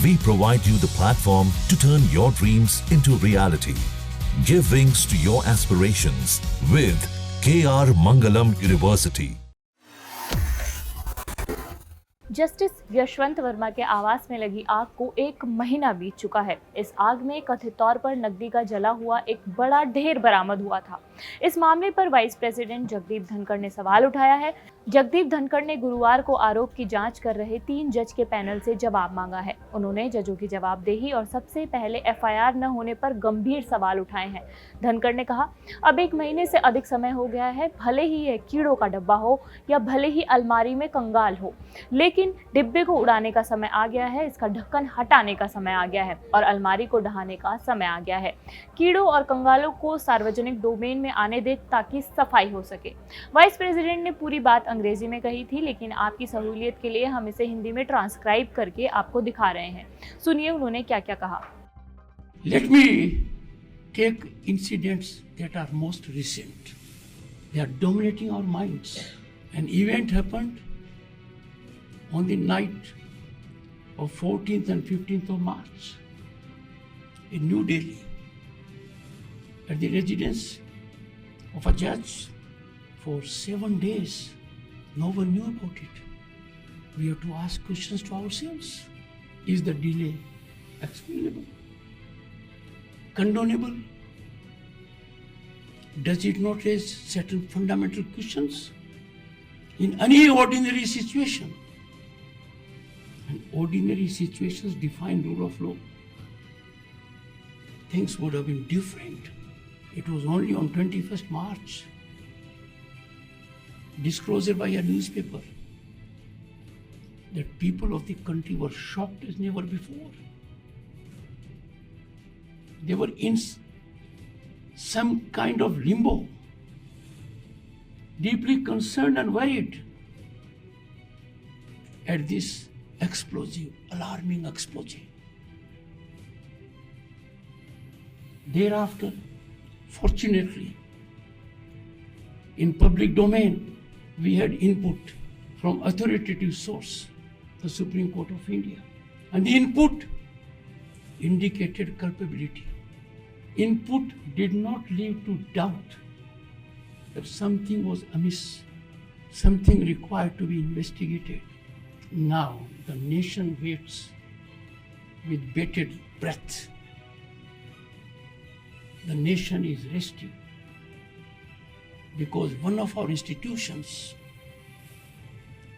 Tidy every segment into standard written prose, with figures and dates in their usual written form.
We provide you the platform to turn your dreams into reality. Give wings to your aspirations with KR Mangalam University. Justice Yashwant Verma के आवास में लगी आग को 1 महीना बीत चुका है। इस आग में कथित तौर पर नकदी का जला हुआ एक बड़ा ढेर बरामद हुआ था। इस मामले पर वाइस प्रेसिडेंट जगदीप धनखड़ ने सवाल उठाया है। जगदीप धनखड़ ने गुरुवार को आरोप की जांच कर रहे 3 जज के पैनल से जवाब मांगा है। उन्होंने जजों की जवाबदेही और सबसे पहले एफआईआर न होने पर गंभीर सवाल उठाए हैं। धनखड़ ने कहा, अब 1 महीने से अधिक समय हो गया है, भले ही यह कीड़ों का डब्बा हो या भले ही अलमारी में कंगाल हो, लेकिन डिब्बे को उड़ाने का समय आ गया है, इसका ढक्कन हटाने का समय आ गया है और अलमारी को ढहाने का समय आ गया है। कीड़ों और कंगालों को सार्वजनिक डोमेन में आने दे ताकि सफाई हो सके। वाइस प्रेसिडेंट ने पूरी बात अंग्रेजी में कही थी, लेकिन आपकी सहूलियत के लिए हम इसे हिंदी में ट्रांसक्राइब करके आपको दिखा रहे हैं। सुनिए उन्होंने क्या क्या कहा। Let me take incidents that are most recent. They are dominating our minds. An event happened on the night of 14th and 15th of March in New Delhi at the residence of a judge. For 7 days, no one knew about it. We have to ask questions to ourselves. Is the delay explainable? Condonable? Does it not raise certain fundamental questions? In any ordinary situation, and ordinary situations define rule of law, things would have been different. It was only on 21st March, disclosure by a newspaper, that people of the country were shocked as never before. They were in some kind of limbo, deeply concerned and worried at this explosive, alarming explosion. Thereafter, fortunately, in public domain, we had input from authoritative source, the Supreme Court of India, and the input indicated culpability. Input did not lead to doubt that something was amiss, something required to be investigated. Now the nation waits with bated breath. The nation is resting because one of our institutions,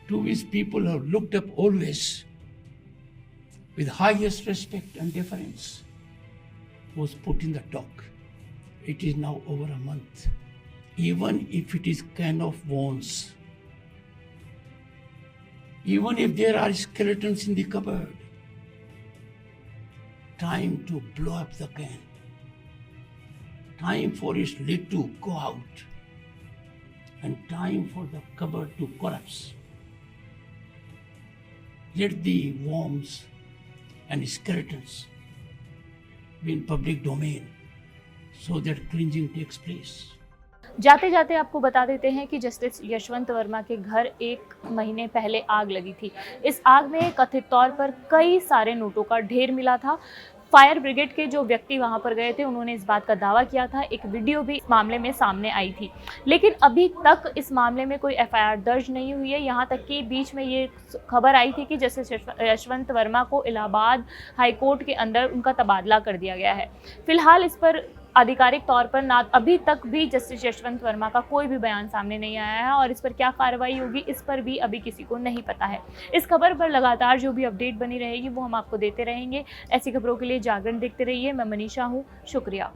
to which people have looked up always with highest respect and deference, was put in the dock. It is now over a month. Even if it is can of worms, even if there are skeletons in the cupboard, time to blow up the can, time for its lid to go out, and time for the cupboard to collapse. Let the worms and skeletons be in public domain so that cleansing takes place. जाते जाते आपको बता देते हैं कि justice Yashwant Verma के घर 1 महीने पहले आग लगी थी। इस आग में कथित तौर पर कई सारे नोटों का ढेर मिला था। फायर ब्रिगेड के जो व्यक्ति वहां पर गए थे, उन्होंने इस बात का दावा किया था। एक वीडियो भी इस मामले में सामने आई थी, लेकिन अभी तक इस मामले में कोई एफआईआर दर्ज नहीं हुई है। यहाँ तक कि बीच में ये खबर आई थी कि जस्टिस यशवंत वर्मा को इलाहाबाद हाई कोर्ट के अंदर उनका तबादला कर दिया गया है। फिलहाल इस पर आधिकारिक तौर पर ना अभी तक भी जस्टिस यशवंत वर्मा का कोई भी बयान सामने नहीं आया है और इस पर क्या कार्रवाई होगी इस पर भी अभी किसी को नहीं पता है। इस खबर पर लगातार जो भी अपडेट बनी रहेगी वो हम आपको देते रहेंगे। ऐसी खबरों के लिए जागरण देखते रहिए। मैं मनीषा हूँ, शुक्रिया।